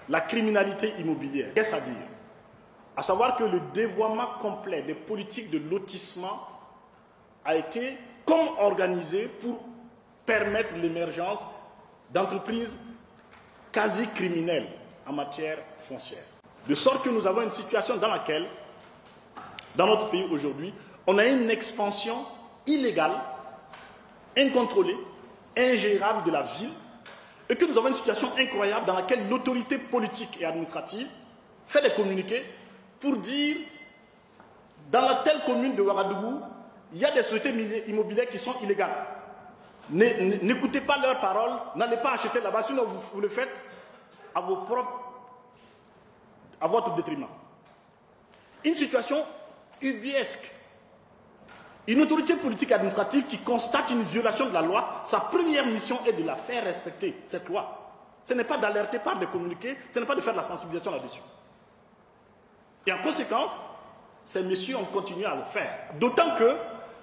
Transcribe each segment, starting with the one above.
la criminalité immobilière. Qu'est-ce à dire? À savoir que le dévoiement complet des politiques de lotissement a été comme organisé pour permettre l'émergence d'entreprises quasi criminelles en matière foncière. De sorte que nous avons une situation dans laquelle, dans notre pays aujourd'hui, on a une expansion illégale, incontrôlée, ingérable de la ville, et que nous avons une situation incroyable dans laquelle l'autorité politique et administrative fait des communiqués pour dire, dans la telle commune de Ouagadougou, il y a des sociétés immobilières qui sont illégales. N'écoutez pas leurs paroles, n'allez pas acheter là-bas, sinon vous le faites à votre détriment. Une situation ubuesque. Une autorité politique et administrative qui constate une violation de la loi, sa première mission est de la faire respecter, cette loi. Ce n'est pas d'alerter par des communiqués, ce n'est pas de faire de la sensibilisation là-dessus. Et en conséquence, ces messieurs ont continué à le faire. D'autant que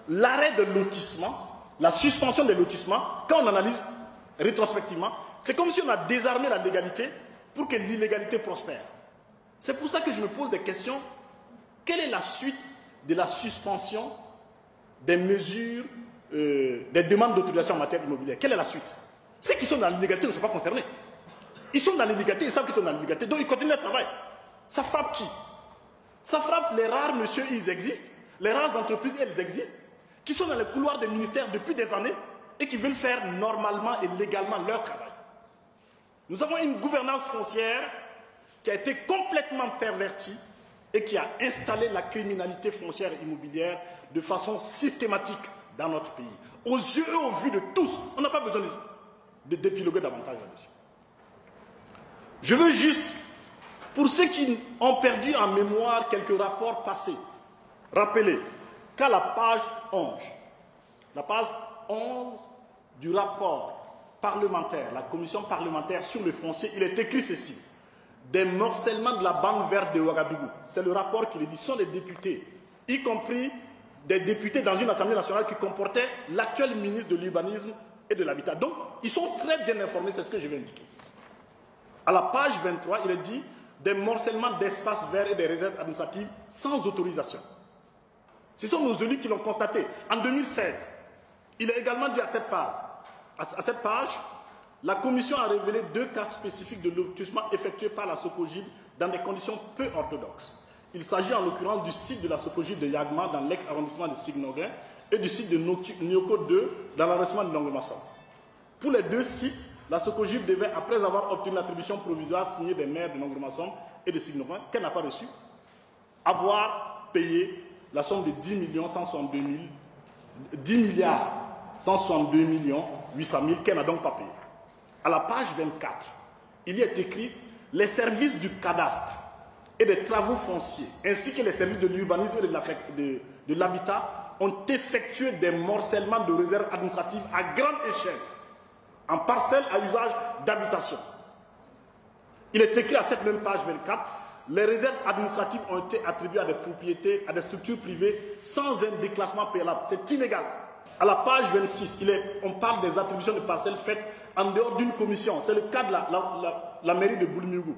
l'arrêt de lotissement, la suspension des lotissements, quand on analyse rétrospectivement, c'est comme si on a désarmé la légalité pour que l'illégalité prospère. C'est pour ça que je me pose des questions. Quelle est la suite de la suspension des mesures, des demandes d'autorisation en matière immobilière? Quelle est la suite? Ceux qui sont dans l'illégalité ne sont pas concernés. Ils sont dans l'illégalité, ils savent qu'ils sont dans l'illégalité, donc ils continuent leur travail. Ça frappe qui? Ça frappe les rares messieurs, ils existent, les rares entreprises, elles existent, qui sont dans les couloirs des ministères depuis des années et qui veulent faire normalement et légalement leur travail. Nous avons une gouvernance foncière qui a été complètement pervertie et qui a installé la criminalité foncière et immobilière de façon systématique dans notre pays. Aux yeux et au vu de tous, on n'a pas besoin d'épiloguer davantage là-dessus. Je veux juste, pour ceux qui ont perdu en mémoire quelques rapports passés, rappeler qu'à la page 11 du rapport parlementaire, la commission parlementaire sur le foncier, il est écrit ceci: des morcellements de la bande verte de Ouagadougou. C'est le rapport qui le dit. Ce sont des députés, y compris des députés dans une assemblée nationale qui comportait l'actuel ministre de l'urbanisme et de l'habitat. Donc, ils sont très bien informés, c'est ce que je vais indiquer. À la page 23, il est dit des morcellements d'espaces verts et des réserves administratives sans autorisation. Ce sont nos élus qui l'ont constaté. En 2016, il est également dit à cette page, la commission a révélé 2 cas spécifiques de lotissement effectués par la Socogid dans des conditions peu orthodoxes. Il s'agit en l'occurrence du site de la Socogid de Yagma dans l'ex-arrondissement de Signoguin et du site de Nyoko 2 dans l'arrondissement de Longomasson. Pour les 2 sites, la Socogid devait, après avoir obtenu l'attribution provisoire signée des maires de Longomasson et de Signoguin, qu'elle n'a pas reçue, avoir payé la somme de 10 milliards 162 millions 800 000 qu'elle n'a donc pas payé. À la page 24, il y est écrit « Les services du cadastre et des travaux fonciers, ainsi que les services de l'urbanisme et de l'habitat ont effectué des morcellements de réserves administratives à grande échelle, en parcelles à usage d'habitation. » Il est écrit à cette même page 24 « Les réserves administratives ont été attribuées à des propriétés, à des structures privées sans un déclassement préalable. C'est illégal. » À la page 26, on parle des attributions de parcelles faites en dehors d'une commission. C'est le cas de la mairie de Boulimougou.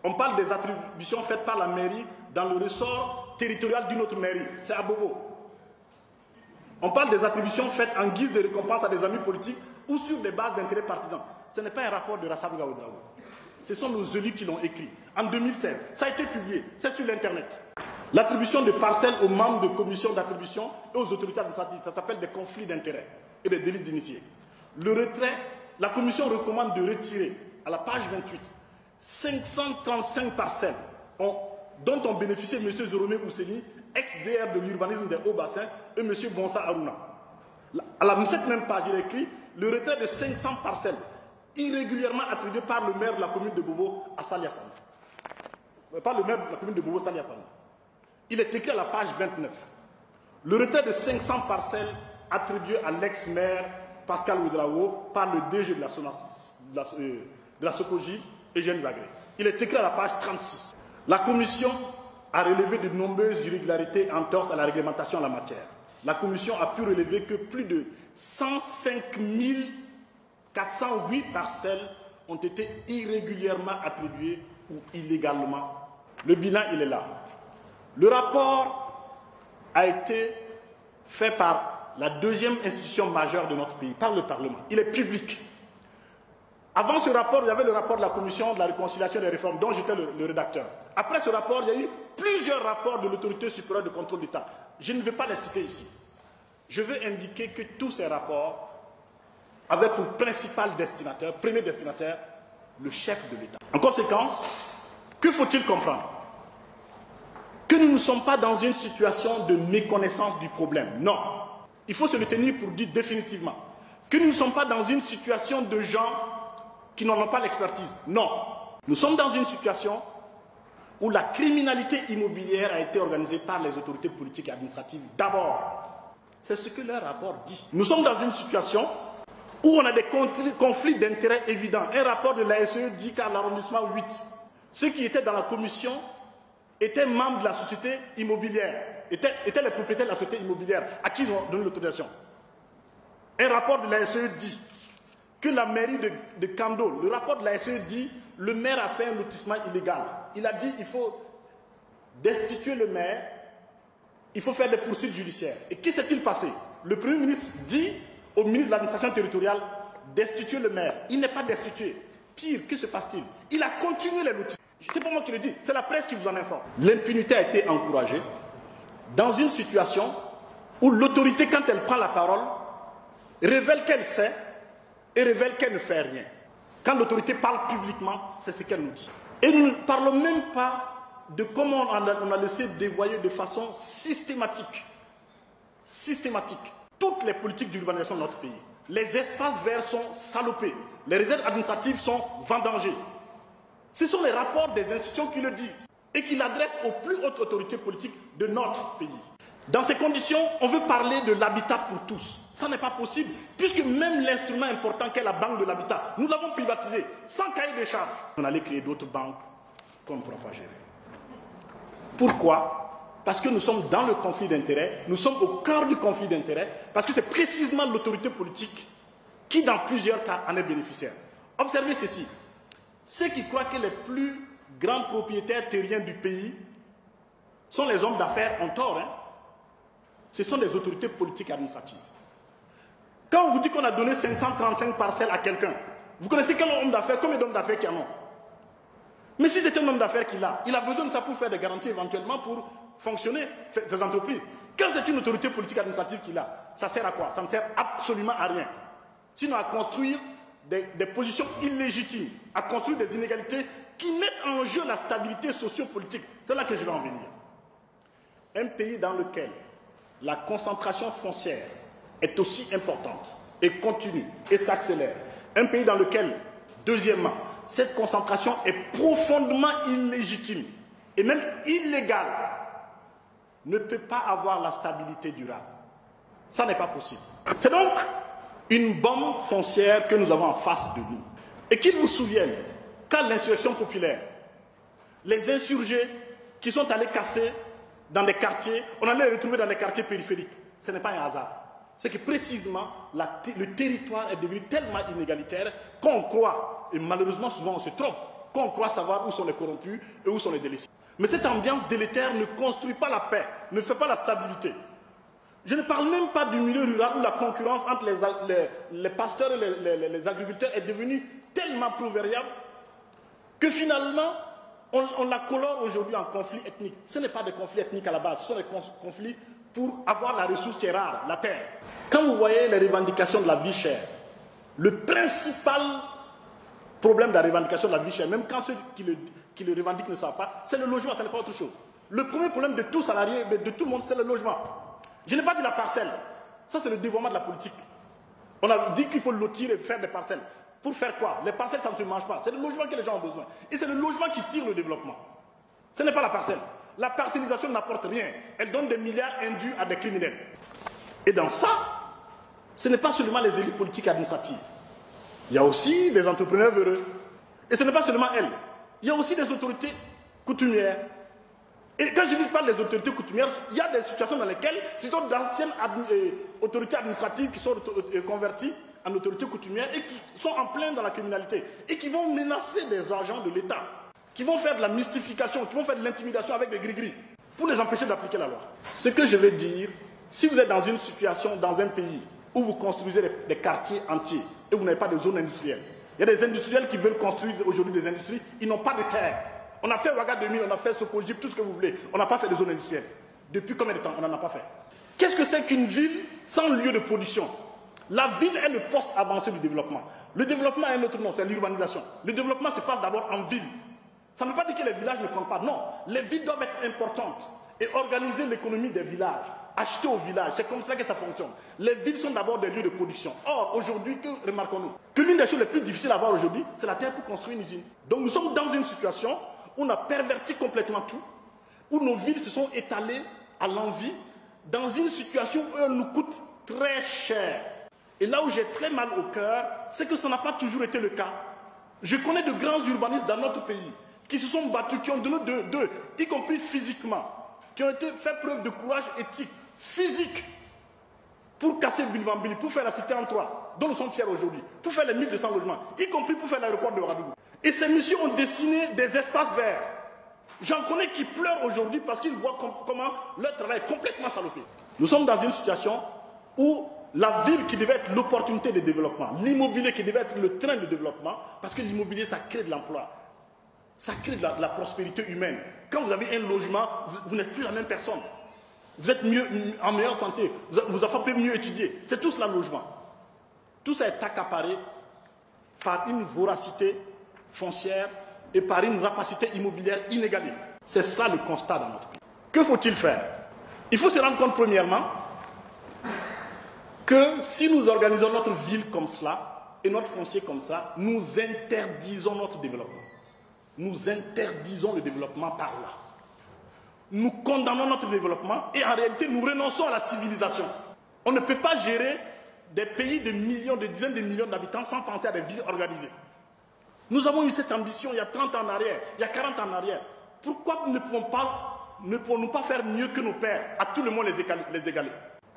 On parle des attributions faites par la mairie dans le ressort territorial d'une autre mairie. C'est à Bobo. On parle des attributions faites en guise de récompense à des amis politiques ou sur des bases d'intérêts partisans. Ce n'est pas un rapport de Rassabuga Ouedraogo. Ce sont nos élus qui l'ont écrit. En 2016, ça a été publié. C'est sur l'Internet. L'attribution de parcelles aux membres de commissions d'attribution et aux autorités administratives, ça s'appelle des conflits d'intérêts et des délits d'initiés. Le retrait, la commission recommande de retirer, à la page 28, 535 parcelles dont ont bénéficié M. Zoromé Ousseni, ex-DR de l'urbanisme des Hauts-Bassins, et M. Bonsa Aruna. À cette même page, il est écrit le retrait de 500 parcelles irrégulièrement attribuées par le maire de la commune de Bobo à Saliassane. Par le maire de la commune de Bobo, Saliassane. Il est écrit à la page 29. Le retrait de 500 parcelles attribuées à l'ex-maire Pascal Ouedraogo par le DG de la Socogi, Eugène Zagré. Il est écrit à la page 36. La commission a relevé de nombreuses irrégularités en torse à la réglementation en la matière. La commission a pu relever que plus de 105 408 parcelles ont été irrégulièrement attribués ou illégalement. Le bilan, il est là. Le rapport a été fait par la deuxième institution majeure de notre pays, par le Parlement. Il est public. Avant ce rapport, il y avait le rapport de la Commission de la réconciliation des réformes, dont j'étais le rédacteur. Après ce rapport, il y a eu plusieurs rapports de l'autorité supérieure de contrôle d'État. Je ne vais pas les citer ici. Je veux indiquer que tous ces rapports avaient pour principal destinataire, premier destinataire, le chef de l'État. En conséquence, que faut-il comprendre? Que nous ne sommes pas dans une situation de méconnaissance du problème. Non. Il faut se le tenir pour dire définitivement. Que nous ne sommes pas dans une situation de gens qui n'en ont pas l'expertise. Non. Nous sommes dans une situation où la criminalité immobilière a été organisée par les autorités politiques et administratives d'abord. C'est ce que leur rapport dit. Nous sommes dans une situation où on a des conflits d'intérêts évidents. Un rapport de la SE dit qu'à l'arrondissement 8, ceux qui étaient dans la commission étaient membres de la société immobilière, étaient les propriétaires de la société immobilière à qui ils ont donné l'autorisation. Un rapport de la SE dit que la mairie de Kando, le rapport de la SE dit le maire a fait un lotissement illégal. Il a dit qu'il faut destituer le maire, il faut faire des poursuites judiciaires. Et qu'est-ce qui s'est-il passé? Le Premier ministre dit au ministre de l'administration territoriale destituer le maire. Il n'est pas destitué. Pire, que se passe-t-il? Il a continué les lotissements. C'est pas moi qui le dis, c'est la presse qui vous en informe. L'impunité a été encouragée dans une situation où l'autorité, quand elle prend la parole, révèle qu'elle sait et révèle qu'elle ne fait rien. Quand l'autorité parle publiquement, c'est ce qu'elle nous dit. Et nous ne parlons même pas de comment on a laissé dévoyer de façon systématique toutes les politiques d'urbanisation de notre pays. Les espaces verts sont salopés, les réserves administratives sont vendangées. Ce sont les rapports des institutions qui le disent et qui l'adressent aux plus hautes autorités politiques de notre pays. Dans ces conditions, on veut parler de l'habitat pour tous. Ça n'est pas possible, puisque même l'instrument important qu'est la banque de l'habitat, nous l'avons privatisé, sans cahier de charges. On allait créer d'autres banques qu'on ne pourra pas gérer. Pourquoi? Parce que nous sommes dans le conflit d'intérêts, nous sommes au cœur du conflit d'intérêts, parce que c'est précisément l'autorité politique qui, dans plusieurs cas, en est bénéficiaire. Observez ceci. Ceux qui croient que les plus grands propriétaires terriens du pays sont les hommes d'affaires en tort. Ce sont des autorités politiques et administratives. Quand on vous dit qu'on a donné 535 parcelles à quelqu'un, vous connaissez quel homme d'affaires, combien d'hommes d'affaires qui en ont? Mais si c'est un homme d'affaires qu'il a, il a besoin de ça pour faire des garanties éventuellement pour fonctionner ses entreprises. Quand c'est une autorité politique et administrative qu'il a, ça sert à quoi? Ça ne sert absolument à rien. Sinon à construire des positions illégitimes, à construire des inégalités qui mettent en jeu la stabilité socio-politique. C'est là que je vais en venir. Un pays dans lequel la concentration foncière est aussi importante et continue et s'accélère. Un pays dans lequel, deuxièmement, cette concentration est profondément illégitime et même illégale, ne peut pas avoir la stabilité durable. Ça n'est pas possible. C'est donc une bombe foncière que nous avons en face de nous. Et qu'il vous souvienne qu'à l'insurrection populaire, les insurgés qui sont allés casser dans des quartiers, on allait les retrouver dans des quartiers périphériques. Ce n'est pas un hasard. C'est que précisément, le territoire est devenu tellement inégalitaire qu'on croit, et malheureusement souvent on se trompe, qu'on croit savoir où sont les corrompus et où sont les délaissés. Mais cette ambiance délétère ne construit pas la paix, ne fait pas la stabilité. Je ne parle même pas du milieu rural où la concurrence entre les pasteurs et les agriculteurs est devenue tellement proverbiale que finalement, on la colore aujourd'hui en conflit ethnique. Ce n'est pas des conflits ethniques à la base, ce sont des conflits pour avoir la ressource qui est rare, la terre. Quand vous voyez les revendications de la vie chère, le principal problème de la revendication de la vie chère, même quand ceux qui le revendiquent ne savent pas, c'est le logement, ce n'est pas autre chose. Le premier problème de tout salarié, de tout le monde, c'est le logement. Je n'ai pas dit la parcelle. Ça, c'est le dévoiement de la politique. On a dit qu'il faut lotir et faire des parcelles. Pour faire quoi? Les parcelles, ça ne se mange pas. C'est le logement que les gens ont besoin. Et c'est le logement qui tire le développement. Ce n'est pas la parcelle. La parcellisation n'apporte rien. Elle donne des milliards indus à des criminels. Et dans ça, ce n'est pas seulement les élites politiques et administratives. Il y a aussi des entrepreneurs véreux. Et ce n'est pas seulement elles. Il y a aussi des autorités coutumières. Et quand je dis pas des autorités coutumières, il y a des situations dans lesquelles ce sont d'anciennes autorités administratives qui sont converties en autorité coutumière et qui sont en plein dans la criminalité et qui vont menacer des agents de l'État, qui vont faire de la mystification, qui vont faire de l'intimidation avec des gris-gris pour les empêcher d'appliquer la loi. Ce que je veux dire, si vous êtes dans une situation, dans un pays où vous construisez des quartiers entiers et vous n'avez pas de zone industrielle, il y a des industriels qui veulent construire aujourd'hui des industries, ils n'ont pas de terre. On a fait Ouaga 2000, on a fait Sokojib, tout ce que vous voulez. On n'a pas fait de zone industrielle. Depuis combien de temps? On n'en a pas fait. Qu'est-ce que c'est qu'une ville sans lieu de production? La ville est le poste avancé du développement. Le développement a un autre nom, c'est l'urbanisation. Le développement se passe d'abord en ville. Ça ne veut pas dire que les villages ne comptent pas. Non, les villes doivent être importantes et organiser l'économie des villages. Acheter au village, c'est comme ça que ça fonctionne. Les villes sont d'abord des lieux de production. Or, aujourd'hui, que remarquons-nous? Que l'une des choses les plus difficiles à avoir aujourd'hui, c'est la terre pour construire une usine. Donc nous sommes dans une situation où on a perverti complètement tout, où nos villes se sont étalées à l'envi, dans une situation où elles nous coûtent très cher. Et là où j'ai très mal au cœur, c'est que ça n'a pas toujours été le cas. Je connais de grands urbanistes dans notre pays qui se sont battus, qui ont donné d'eux, y compris physiquement, qui ont fait preuve de courage éthique, physique, pour casser Bilbambili, pour faire la cité en trois, dont nous sommes fiers aujourd'hui, pour faire les 1200 logements, y compris pour faire l'aéroport de Ouagadougou. Et ces messieurs ont dessiné des espaces verts. J'en connais qui pleurent aujourd'hui parce qu'ils voient comment leur travail est complètement salopé. Nous sommes dans une situation où la ville qui devait être l'opportunité de développement, l'immobilier qui devait être le train de développement, parce que l'immobilier, ça crée de l'emploi, ça crée de la prospérité humaine. Quand vous avez un logement, vous n'êtes plus la même personne. Vous êtes en meilleure santé, vos enfants peuvent mieux étudier. C'est tout cela le logement. Tout ça est accaparé par une voracité foncière et par une rapacité immobilière inégalée. C'est ça le constat dans notre pays. Que faut-il faire? Il faut se rendre compte premièrement que si nous organisons notre ville comme cela et notre foncier comme ça, nous interdisons notre développement. Nous interdisons le développement par là. Nous condamnons notre développement et en réalité nous renonçons à la civilisation. On ne peut pas gérer des pays de millions, de dizaines de millions d'habitants sans penser à des villes organisées. Nous avons eu cette ambition il y a 30 ans en arrière, il y a 40 ans en arrière. Pourquoi ne pouvons-nous pas faire mieux que nos pères, à tout le monde les égaler?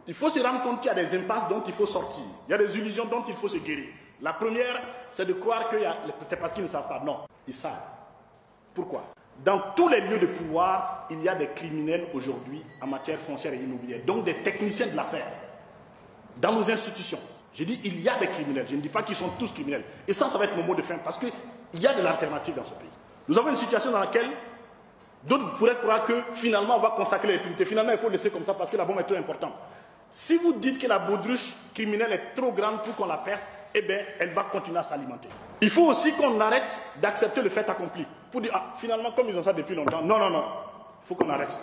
Il faut se rendre compte qu'il y a des impasses dont il faut sortir. Il y a des illusions dont il faut se guérir. La première, c'est de croire que c'est parce qu'ils ne savent pas. Non, ils savent. Pourquoi? Dans tous les lieux de pouvoir, il y a des criminels aujourd'hui en matière foncière et immobilière. Donc des techniciens de l'affaire. Dans nos institutions. Je dis il y a des criminels. Je ne dis pas qu'ils sont tous criminels. Et ça va être mon mot de fin. Parce qu'il y a de l'alternative dans ce pays. Nous avons une situation dans laquelle d'autres pourraient croire que finalement on va consacrer l'impunité. Finalement il faut laisser comme ça parce que la bombe est trop importante. Si vous dites que la baudruche criminelle est trop grande pour qu'on la perce, eh bien, elle va continuer à s'alimenter. Il faut aussi qu'on arrête d'accepter le fait accompli. Pour dire, ah, finalement, comme ils ont ça depuis longtemps, non, non, non, il faut qu'on arrête.